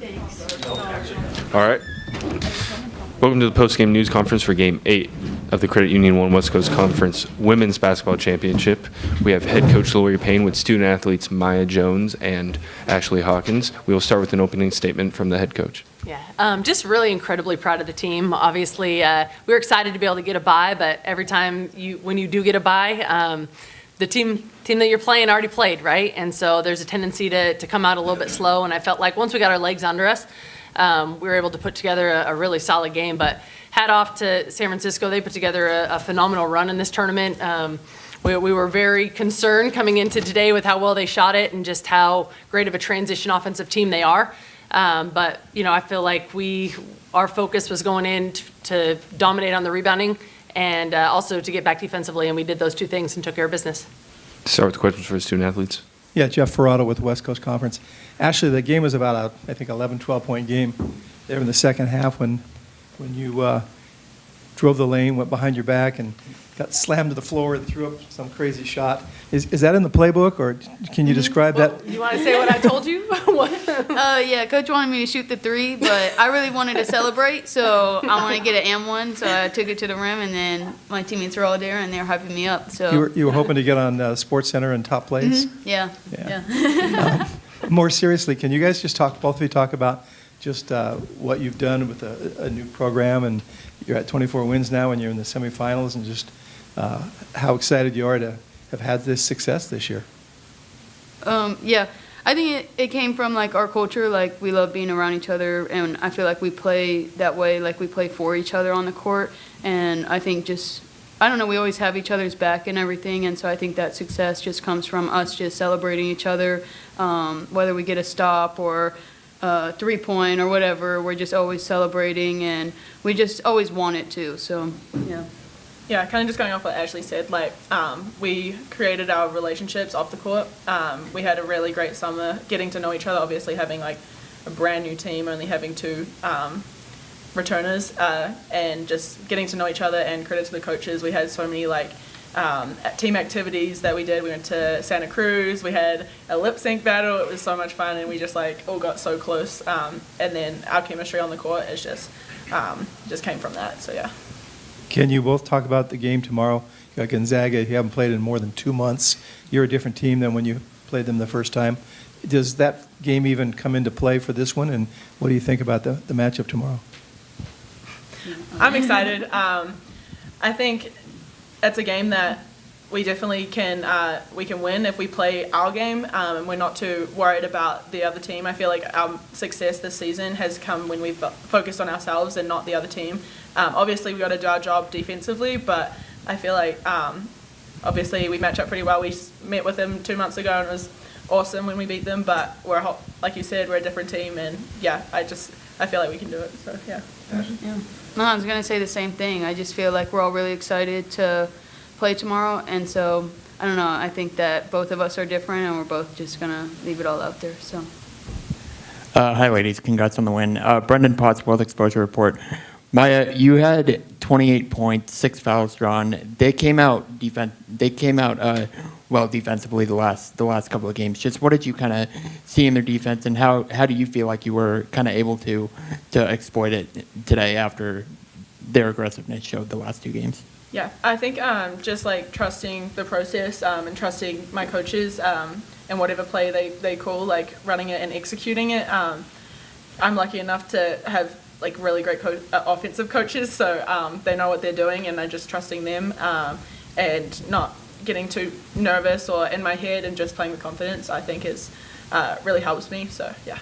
All right. Welcome to the Postgame news conference for Game 8 of the Credit Union 1 West Coast Conference Women's Basketball Championship. We have head coach Lori Payne with student athletes Maya Jones and Ashley Hawkins. We will start with an opening statement from the head coach. Yeah, just really incredibly proud of the team. Obviously, we were excited to be able to get a bye, but every time when you do get a bye, the team that you're playing already played, right? And so there's a tendency to come out a little bit slow, and I felt like once we got our legs under us, we were able to put together a really solid game. But hat off to San Francisco. They put together a phenomenal run in this tournament. We were very concerned coming into today with how well they shot it and just how great of a transition offensive team they are. But, I feel like our focus was going in to dominate on the rebounding and also to get back defensively, and we did those two things and took care of business. Start with questions for the student athletes. Yeah, Jeff Ferrado with West Coast Conference. Ashley, the game was about I think 11, 12-point game there in the second half when you drove the lane, went behind your back, and got slammed to the floor and threw up some crazy shot. Is that in the playbook, or can you describe that? You want to say what I told you? Yeah, Coach wanted me to shoot the three, but I really wanted to celebrate, so I want to get an and one, so I took it to the rim, and then my teammates were all there, and they were hyping me up. So You were hoping to get on Sports Center and top plays? Mm-hmm. Yeah. More seriously, can you guys just both of you talk about just what you've done with a new program, and you're at 24 wins now, and you're in the semifinals, and just how excited you are to have had this success this year? Yeah, I think it came from like our culture. Like we love being around each other, and I feel like we play that way. Like we play for each other on the court, and I think I don't know, we always have each other's back and everything, and so I think that success just comes from us just celebrating each other, whether we get a stop or 3-point or whatever. We're just always celebrating, and we just always want it to. So yeah. Yeah, kind of just going off what Ashley said, we created our relationships off the court. We had a really great summer getting to know each other, obviously having a brand new team, only having 2 returners, and just getting to know each other, and credit to the coaches. We had so many team activities that we did. We went to Santa Cruz, we had a lip sync battle. It was so much fun, and we just all got so close. And then our chemistry on the court is just came from that, so yeah. Can you both talk about the game tomorrow? You got Gonzaga, you haven't played in more than 2 months. You're a different team than when you played them the first time. Does that game even come into play for this one, and what do you think about the matchup tomorrow? I'm excited. I think it's a game that we definitely can win if we play our game, and we're not too worried about the other team. I feel like our success this season has come when we've focused on ourselves and not the other team. Obviously, we got to do our job defensively, but I feel like obviously we match up pretty well. We met with them 2 months ago, and it was awesome when we beat them. But like you said, we're a different team, and yeah, I feel like we can do it. So yeah. Yeah. No, I was gonna say the same thing. I just feel like we're all really excited to play tomorrow, and so I don't know. I think that both of us are different, and we're both just gonna leave it all out there. So. Hi, ladies. Congrats on the win. Brendan Potts, World Exposure Report. Maya, you had 28 points, 6 fouls drawn. They came out well defensively the last couple of games. Just what did you kind of see in their defense, and how do you feel like you were kind of able to exploit it today after their aggressiveness showed the last 2 games? Yeah, I think just trusting the process and trusting my coaches and whatever play they call, running it and executing it. I'm lucky enough to have really great offensive coaches, so they know what they're doing, and I'm just trusting them and not getting too nervous or in my head, and just playing with confidence. I think is really helps me. So yeah.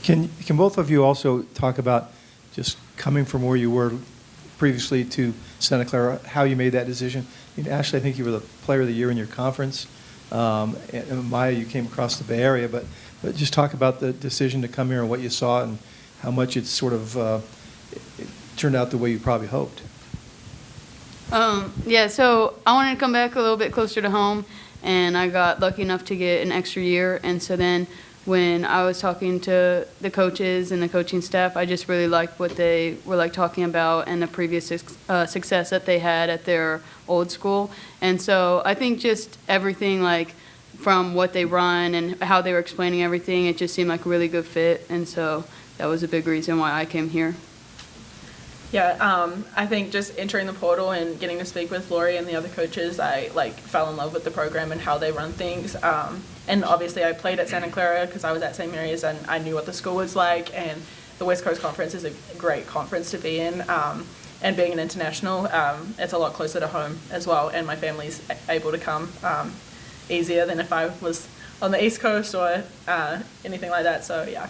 Can both of you also talk about just coming from where you were previously to Santa Clara, how you made that decision? Ashley, I think you were the Player of the Year in your conference, and Maya, you came across the Bay Area, but just talk about the decision to come here and what you saw and how much it sort of it turned out the way you probably hoped. Yeah, so I wanted to come back a little bit closer to home, and I got lucky enough to get an extra year. And so then when I was talking to the coaches and the coaching staff, I just really liked what they were talking about and the previous success that they had at their old school. And so I think just everything from what they run and how they were explaining everything, it just seemed like a really good fit. And so that was a big reason why I came here. Yeah, I think just entering the portal and getting to speak with Lori and the other coaches, I fell in love with the program and how they run things. And obviously I played at Santa Clara because I was at St. Mary's and I knew what the school was like, and the West Coast Conference is a great conference to be in. And being an international, it's a lot closer to home as well, and my family's able to come easier than if I was on the East Coast or anything like that, so yeah.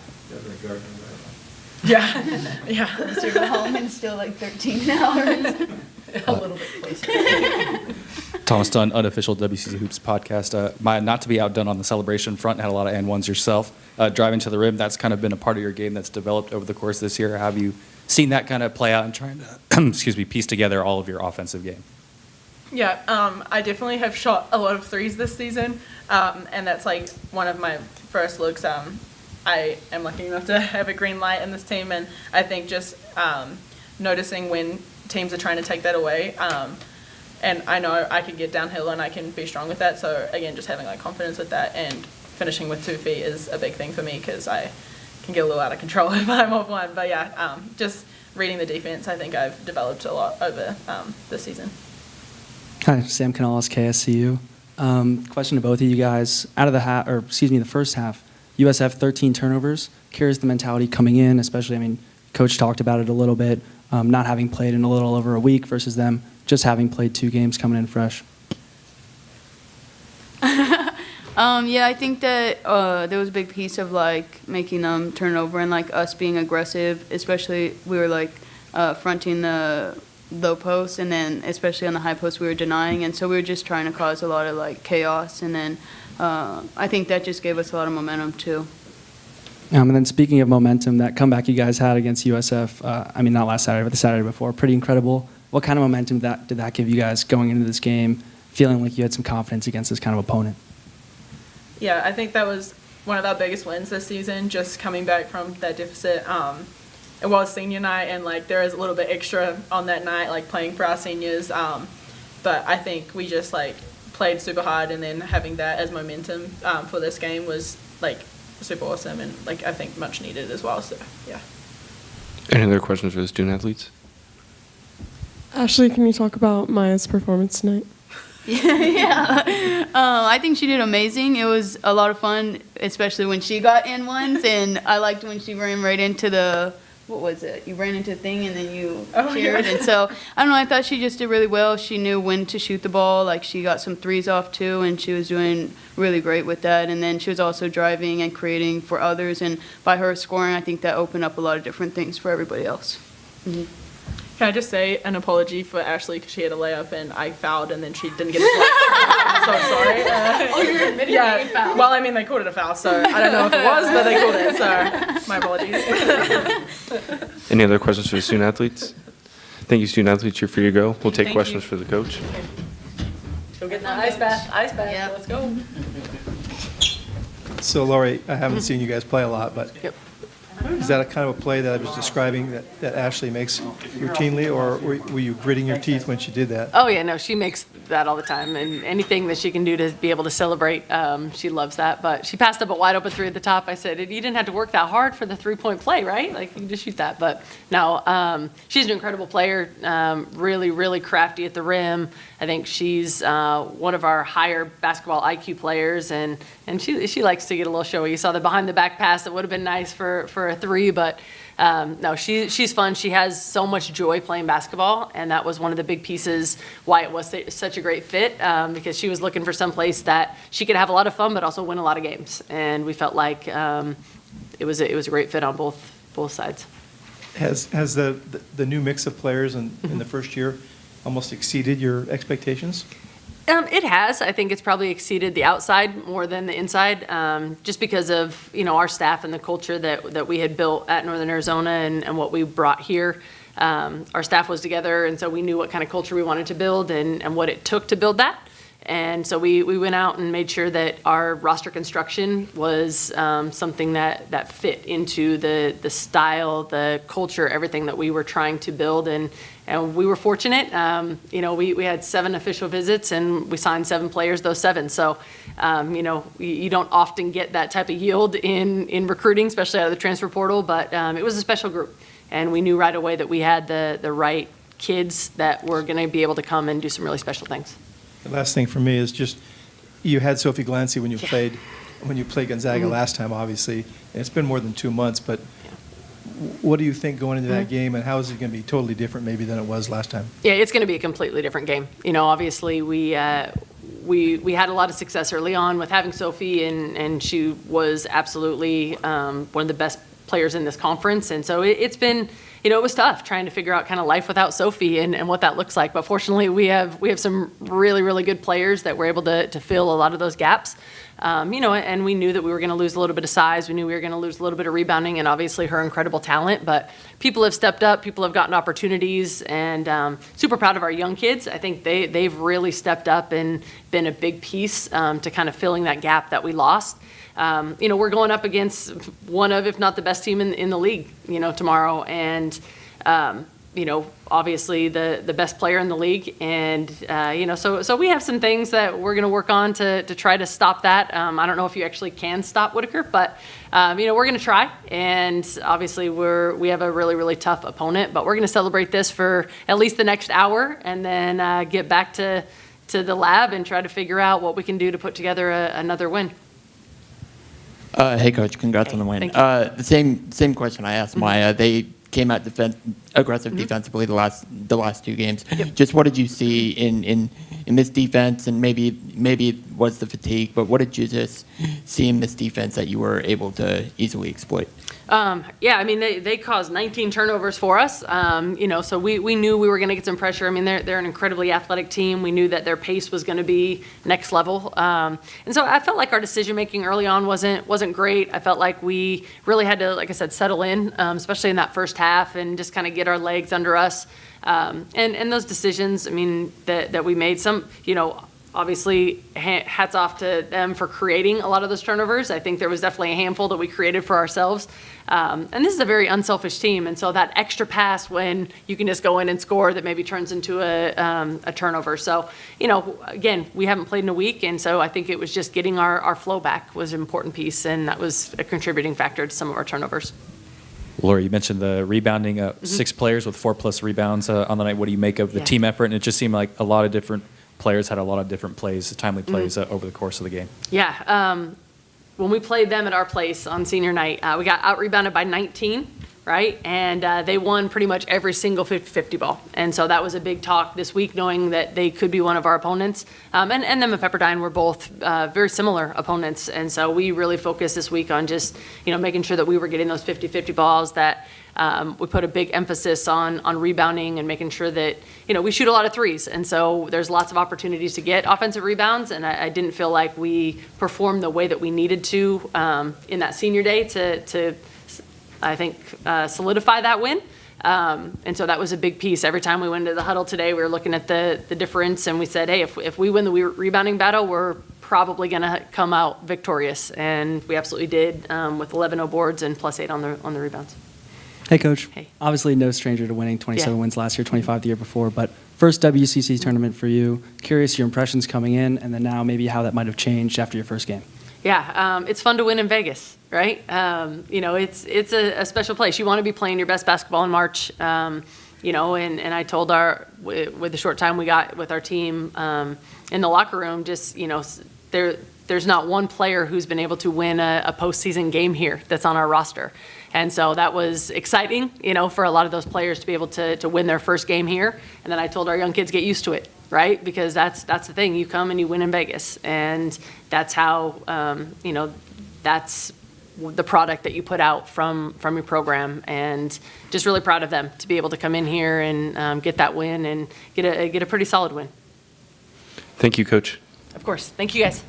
Yeah, yeah. So go home and still like 13 hours. A little bit closer. Thomas Dunn, unofficial WCC Hoops podcast. Not to be outdone on the celebration front, had a lot of and ones yourself. Driving to the rim, that's kind of been a part of your game that's developed over the course of this year. Have you seen that kind of play out and trying to, piece together all of your offensive game? Yeah, I definitely have shot a lot of threes this season, and that's one of my first looks. I am lucky enough to have a green light in this team, and I think just noticing when teams are trying to take that away, and I know I can get downhill and I can be strong with that. So again, just having confidence with that and finishing with 2 feet is a big thing for me because I can get a little out of control if I'm off one. But yeah, just reading the defense, I think I've developed a lot over this season. Hi, Sam Canales, KSCU. Question to both of you guys. Out of the first half, USF 13 turnovers. Curious the mentality coming in, especially, Coach talked about it a little bit, not having played in a little over a week versus them just having played 2 games coming in fresh. Yeah, I think that there was a big piece of making them turn over and us being aggressive, especially we were fronting the low post, and then especially on the high post we were denying, and so we were just trying to cause a lot of chaos, and then I think that just gave us a lot of momentum too. And then speaking of momentum, that comeback you guys had against USF, not last Saturday, but the Saturday before, pretty incredible. What kind of momentum did that give you guys going into this game, feeling like you had some confidence against this kind of opponent? Yeah, I think that was one of our biggest wins this season, just coming back from that deficit. It was senior night, and there is a little bit extra on that night, playing for our seniors. But I think we just played super hard, and then having that as momentum for this game was super awesome, and I think much needed as well. So yeah. Any other questions for the student athletes? Ashley, can you talk about Maya's performance tonight? Yeah, I think she did amazing. It was a lot of fun, especially when she got in ones, and I liked when she ran right into the, what was it? You ran into the thing and then you cheered, and so I don't know. I thought she just did really well. She knew when to shoot the ball. She got some threes off too, and she was doing really great with that. And then she was also driving and creating for others, and by her scoring, I think that opened up a lot of different things for everybody else. Mm-hmm. Can I just say an apology for Ashley because she had a layup and I fouled and then she didn't get a foul. I'm so sorry. You're admitting yeah. you fouled. Well, they called it a foul, so I don't know if it was, but they called it. So my apologies. Any other questions for the student athletes? Thank you, student athletes. You're free to go. We'll take Thank questions you. for the coach. Go get the ice bath. Ice bath. Yep. Let's go. So, Lori, I haven't seen you guys play a lot, but Yep. is that a kind of a play that I was describing that Ashley makes routinely, or were you gritting your teeth when she did that? Oh yeah, no, she makes that all the time, and anything that she can do to be able to celebrate, she loves that. But she passed up a wide open 3 at the top. I said, you didn't have to work that hard for the 3-point play, right? You can just shoot that. But no, she's an incredible player, really, really crafty at the rim. I think she's one of our higher basketball IQ players, and she likes to get a little showy. You saw the behind the back pass that would have been nice for a 3, but no, she's fun. She has so much joy playing basketball, and that was one of the big pieces why it was such a great fit, because she was looking for some place that she could have a lot of fun but also win a lot of games, and we felt like it was a great fit on both sides. Has the new mix of players in the first year almost exceeded your expectations? It has. I think it's probably exceeded the outside more than the inside, just because of our staff and the culture that we had built at Northern Arizona and what we brought here. Our staff was together, and so we knew what kind of culture we wanted to build and what it took to build that. And so we went out and made sure that our roster construction was something that fit into the style, the culture, everything that we were trying to build. And we were fortunate. We had 7 official visits, and we signed 7 players, those 7. So, you don't often get that type of yield in recruiting, especially out of the transfer portal. But it was a special group, and we knew right away that we had the right kids that were going to be able to come and do some really special things. The last thing for me is just, you had Sophie Glancy when you played Gonzaga last time, obviously. And it's been more than 2 months, but what do you think going into that game, and how is it going to be totally different maybe than it was last time? Yeah, it's going to be a completely different game. Obviously we had a lot of success early on with having Sophie, and she was absolutely one of the best players in this conference. And so it's been, it was tough trying to figure out kind of life without Sophie and what that looks like. But fortunately, we have some really, really good players that were able to fill a lot of those gaps. And we knew that we were going to lose a little bit of size. We knew we were going to lose a little bit of rebounding, and obviously her incredible talent. But people have stepped up. People have gotten opportunities, and super proud of our young kids. I think they've really stepped up and been a big piece to kind of filling that gap that we lost. We're going up against one of, if not the best team in the league, tomorrow. And, obviously the best player in the league. And, so we have some things that we're going to work on to try to stop that. I don't know if you actually can stop Whitaker, but, we're going to try. And obviously we have a really, really tough opponent, but we're going to celebrate this for at least the next hour, and then get back to the lab and try to figure out what we can do to put together another win. Hey, Coach, congrats on the win. Thank you. The same question I asked Maya. They came out aggressive defensively the last 2 games. Yep. Just what did you see in this defense, and maybe it was the fatigue, but what did you just see in this defense that you were able to easily exploit? They caused 19 turnovers for us. So we knew we were going to get some pressure. They're an incredibly athletic team. We knew that their pace was going to be next level. And so I felt like our decision making early on wasn't great. I felt like we really had to, like I said, settle in, especially in that first half, and just kind of get our legs under us. And those decisions, that we made, some, obviously, hats off to them for creating a lot of those turnovers. I think there was definitely a handful that we created for ourselves. And this is a very unselfish team, and so that extra pass when you can just go in and score, that maybe turns into a turnover. So, again, we haven't played in a week, and so I think it was just getting our flow back was an important piece, and that was a contributing factor to some of our turnovers. Lori, you mentioned the rebounding, 6 players with 4+ rebounds on the night. What do you make of the team effort? And it just seemed like a lot of different players had a lot of different plays, timely plays over the course of the game. Yeah. When we played them at our place on senior night, we got out-rebounded by 19, right? And they won pretty much every single 50-50 ball. And so that was a big talk this week, knowing that they could be one of our opponents. And them and Pepperdine were both very similar opponents. And so we really focused this week on just, making sure that we were getting those 50-50 balls, that we put a big emphasis on rebounding and making sure that, we shoot a lot of threes. And so there's lots of opportunities to get offensive rebounds. And I didn't feel like we performed the way that we needed to in that senior day to I think, solidify that win. And so that was a big piece. Every time we went into the huddle today, we were looking at the difference, and we said, hey, if we win the rebounding battle, we're probably going to come out victorious. And we absolutely did, with 11 boards and +8 on the rebounds. Hey, Coach. Hey. Obviously, no stranger to winning 27 Yeah. wins last year, 25 the year before, but first WCC tournament for you. Curious your impressions coming in, and then now maybe how that might have changed after your first game. Yeah, it's fun to win in Vegas, right? It's a special place. You want to be playing your best basketball in March, and I told with the short time we got with our team in the locker room, just, there's not one player who's been able to win a postseason game here that's on our roster. And so that was exciting, for a lot of those players to be able to win their first game here. And then I told our young kids, get used to it, right? Because that's the thing. You come and you win in Vegas, and that's how, that's the product that you put out from your program. And just really proud of them to be able to come in here and get that win and get a pretty solid win. Thank you, Coach. Of course. Thank you, guys.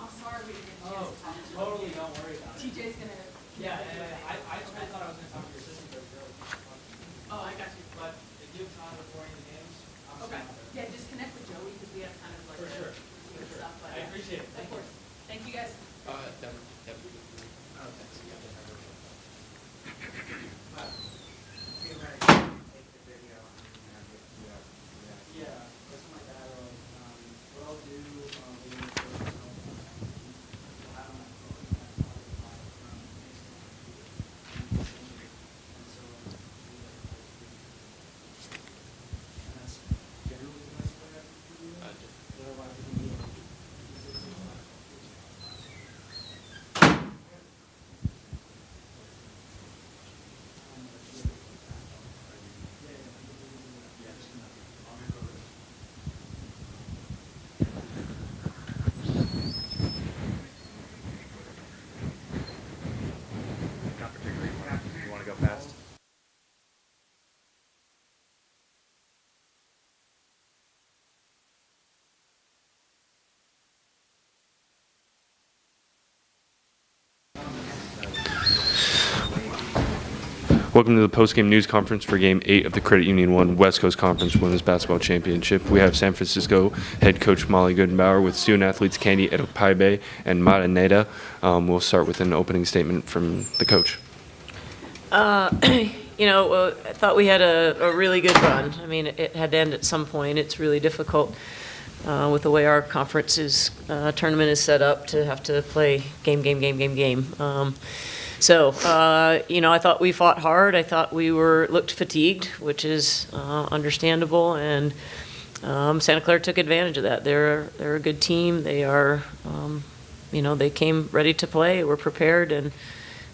I'll start Welcome to the postgame news conference for Game 8 of the Credit Union 1 West Coast Conference Women's Basketball Championship. We have San Francisco head coach Molly Goodenbauer with student athletes Candy Edokpaibe and Mara Neda. We'll start with an opening statement from the coach. I thought we had a really good run. I mean, it had to end at some point. It's really difficult with the way our conference's tournament is set up to have to play game. I thought we fought hard. I thought we looked fatigued, which is understandable, and Santa Clara took advantage of that. They're a good team. They are, they came ready to play. We're prepared, and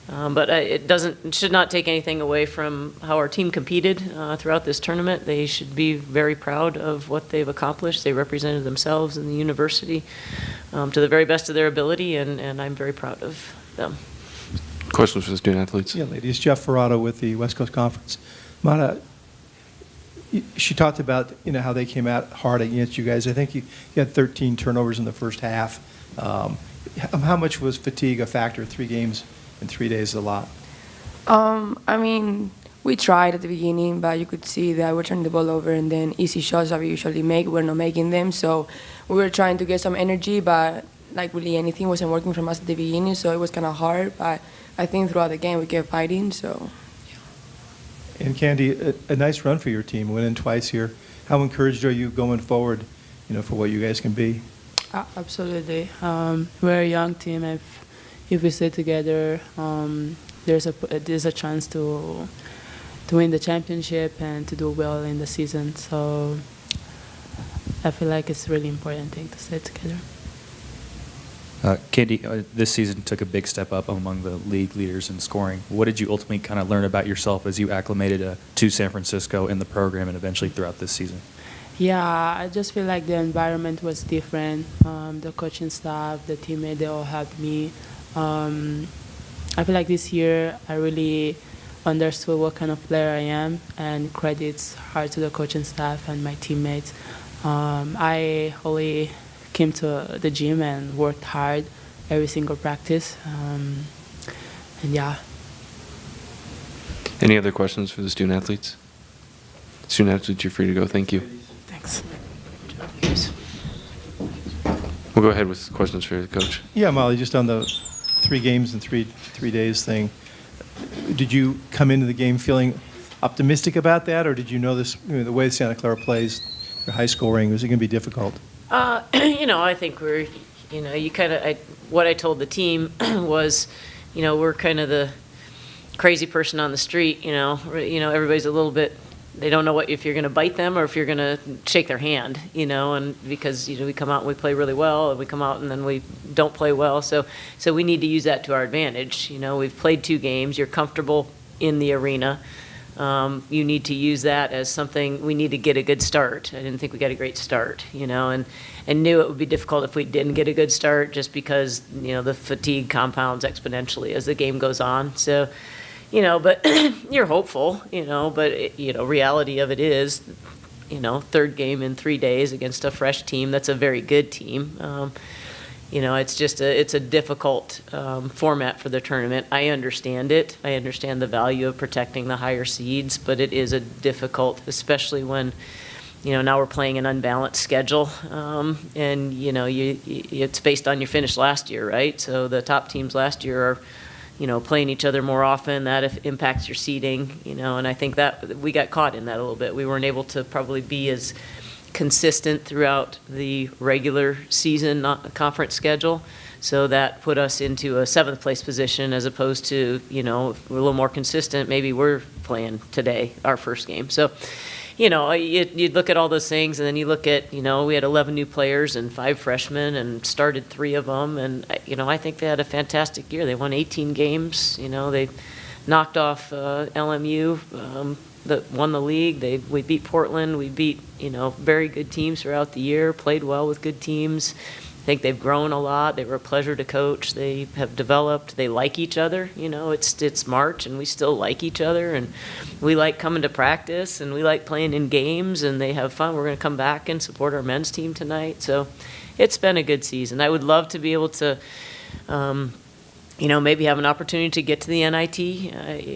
but it should not take anything away from how our team competed throughout this tournament. They should be very proud of what they've accomplished. They represented themselves and the university to the very best of their ability, and I'm very proud of them. Questions for the student athletes? Yeah, ladies. Jeff Ferrato with the West Coast Conference. Mara, she talked about how they came out hard against you guys. I think you had 13 turnovers in the first half. How much was fatigue a factor? 3 games in 3 days is a lot. We tried at the beginning, but you could see that we're turning the ball over, and then easy shots that we usually make, we're not making them. So we were trying to get some energy, but really anything wasn't working from us at the beginning, so it was kind of hard. But I think throughout the game we kept fighting. So. Yeah. And Candy, a nice run for your team, winning twice here. How encouraged are you going forward, for what you guys can be? Absolutely. We're a young team. If we stay together, there's a chance to win the championship and to do well in the season. So I feel like it's a really important thing to stay together. Candy, this season took a big step up among the league leaders in scoring. What did you ultimately kind of learn about yourself as you acclimated to San Francisco in the program and eventually throughout this season? Yeah, I just feel like the environment was different. The coaching staff, the teammates, they all helped me. I feel like this year I really understood what kind of player I am, and credits hard to the coaching staff and my teammates. I only came to the gym and worked hard every single practice. And yeah. Any other questions for the student athletes? Student athletes, you're free to go. Thank you. Thanks. We'll go ahead with questions for the coach. Yeah, Molly, just on the 3 games in 3 days thing, did you come into the game feeling optimistic about that, or did you know this, the way Santa Clara plays, their high scoring, was it going to be difficult? I think we're, what I told the team was, we're kind of the crazy person on the street, everybody's a little bit, they don't know if you're going to bite them or if you're going to shake their hand, and because, we come out and we play really well, and we come out and then we don't play well. So we need to use that to our advantage. We've played 2 games. You're comfortable in the arena. You need to use that as something. We need to get a good start. I didn't think we got a great start, and knew it would be difficult if we didn't get a good start, just because, the fatigue compounds exponentially as the game goes on. So, but you're hopeful, but, reality of it is, 3rd game in 3 days against a fresh team. That's a very good team. It's a difficult format for the tournament. I understand it. I understand the value of protecting the higher seeds, but it is a difficult, especially when, now we're playing an unbalanced schedule, and it's based on your finish last year, right? So the top teams last year are, playing each other more often. That impacts your seeding, and I think that we got caught in that a little bit. We weren't able to probably be as consistent throughout the regular season conference schedule, so that put us into a 7th place position, as opposed to, we're a little more consistent, maybe we're playing today our first game. So, you look at all those things, and then you look at, we had 11 new players and 5 freshmen, and started 3 of them, and I think they had a fantastic year. They won 18 games. They knocked off LMU, that won the league. We beat Portland. We beat, very good teams throughout the year, played well with good teams. I think they've grown a lot. They were a pleasure to coach. They have developed. They like each other. It's March, and we still like each other, and we like coming to practice, and we like playing in games, and they have fun. We're going to come back and support our men's team tonight. So it's been a good season. I would love to be able to maybe have an opportunity to get to the NIT.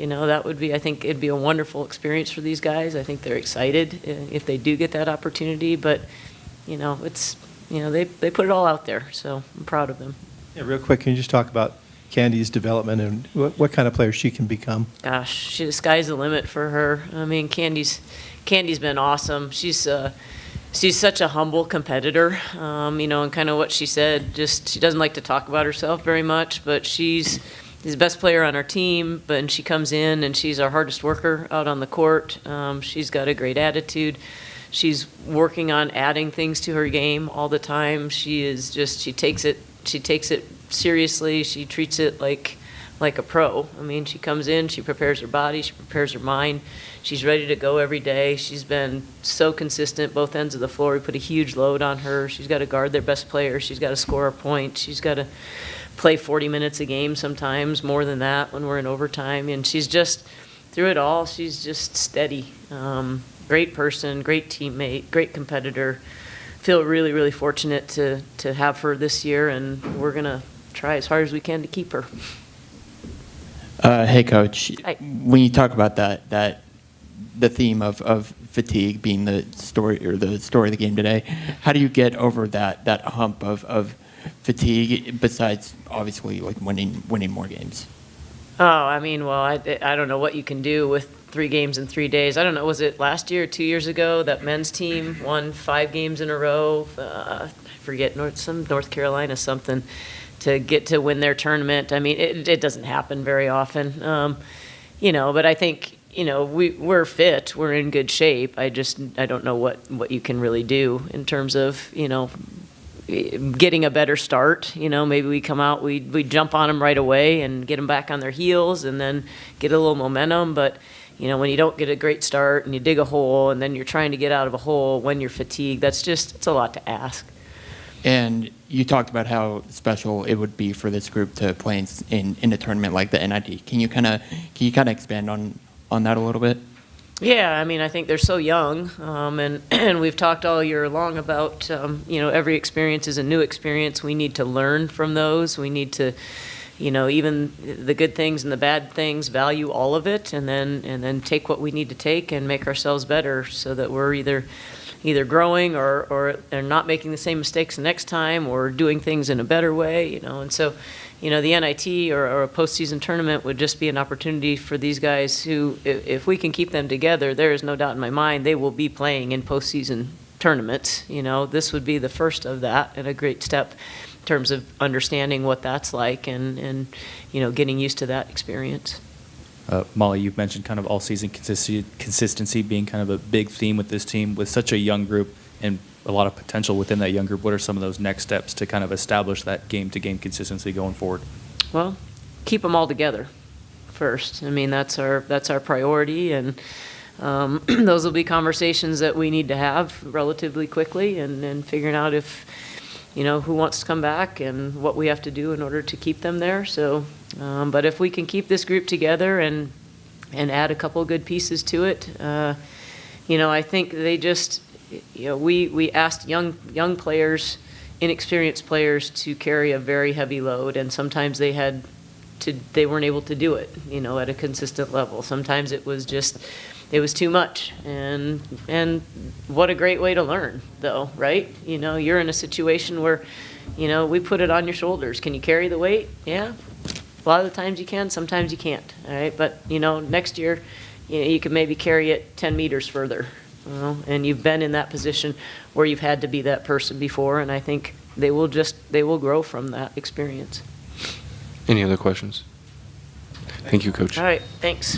That would be, I think it'd be a wonderful experience for these guys. I think they're excited if they do get that opportunity, but, it's, they put it all out there, so I'm proud of them. Yeah, real quick, can you just talk about Candy's development and what kind of player she can become? Gosh, the sky's the limit for her. I mean, Candy's been awesome. She's such a humble competitor, and kind of what she said, just she doesn't like to talk about herself very much, but she's the best player on our team, but she comes in and she's our hardest worker out on the court. She's got a great attitude. She's working on adding things to her game all the time. She takes it seriously. She treats it like a pro. I mean, she comes in, she prepares her body, she prepares her mind. She's ready to go every day. She's been so consistent, both ends of the floor. We put a huge load on her. She's got to guard their best players. She's got to score a point. She's got to play 40 minutes a game sometimes, more than that when we're in overtime. And she's just, through it all, she's just steady. Great person, great teammate, great competitor. Feel really, really fortunate to have her this year, and we're going to try as hard as we can to keep her. Hey, Coach. Hi. When you talk about the theme of fatigue being the story of the game today, how do you get over that hump of fatigue besides obviously like winning more games? Oh, I mean, well, I don't know what you can do with 3 games in 3 days. I don't know, was it last year or 2 years ago that men's team won 5 games in a row? I forget, North Carolina something, to get to win their tournament. I mean, it doesn't happen very often, but I think, we're fit, we're in good shape. I don't know what you can really do in terms of, getting a better start. Maybe we come out, we jump on them right away and get them back on their heels and then get a little momentum. But, when you don't get a great start and you dig a hole and then you're trying to get out of a hole when you're fatigued, it's a lot to ask. And you talked about how special it would be for this group to play in a tournament like the NIT. Can you kind of expand on that a little bit? Yeah, I mean, I think they're so young, and we've talked all year long about, every experience is a new experience. We need to learn from those. We need to, even the good things and the bad things, value all of it, and then take what we need to take and make ourselves better so that we're either growing or not making the same mistakes the next time or doing things in a better way, And so, the NIT or a postseason tournament would just be an opportunity for these guys who, if we can keep them together, there is no doubt in my mind they will be playing in postseason tournaments. This would be the first of that and a great step in terms of understanding what that's like and getting used to that experience. Molly, you've mentioned kind of all-season consistency being kind of a big theme with this team. With such a young group and a lot of potential within that young group, what are some of those next steps to kind of establish that game-to-game consistency going forward? Well, keep them all together first. I mean, that's our priority, and those will be conversations that we need to have relatively quickly, and figuring out if, who wants to come back and what we have to do in order to keep them there. So, but if we can keep this group together and add a couple good pieces to it, I think they just, we asked young players, inexperienced players to carry a very heavy load, and sometimes they weren't able to do it, at a consistent level. Sometimes it was too much, and what a great way to learn, though, right? You're in a situation where, we put it on your shoulders. Can you carry the weight? Yeah. A lot of the times you can, sometimes you can't, all right? But, next year, you can maybe carry it 10 meters further, and you've been in that position where you've had to be that person before, and I think they will grow from that experience. Any other questions? Thank you, Coach. All right, thanks.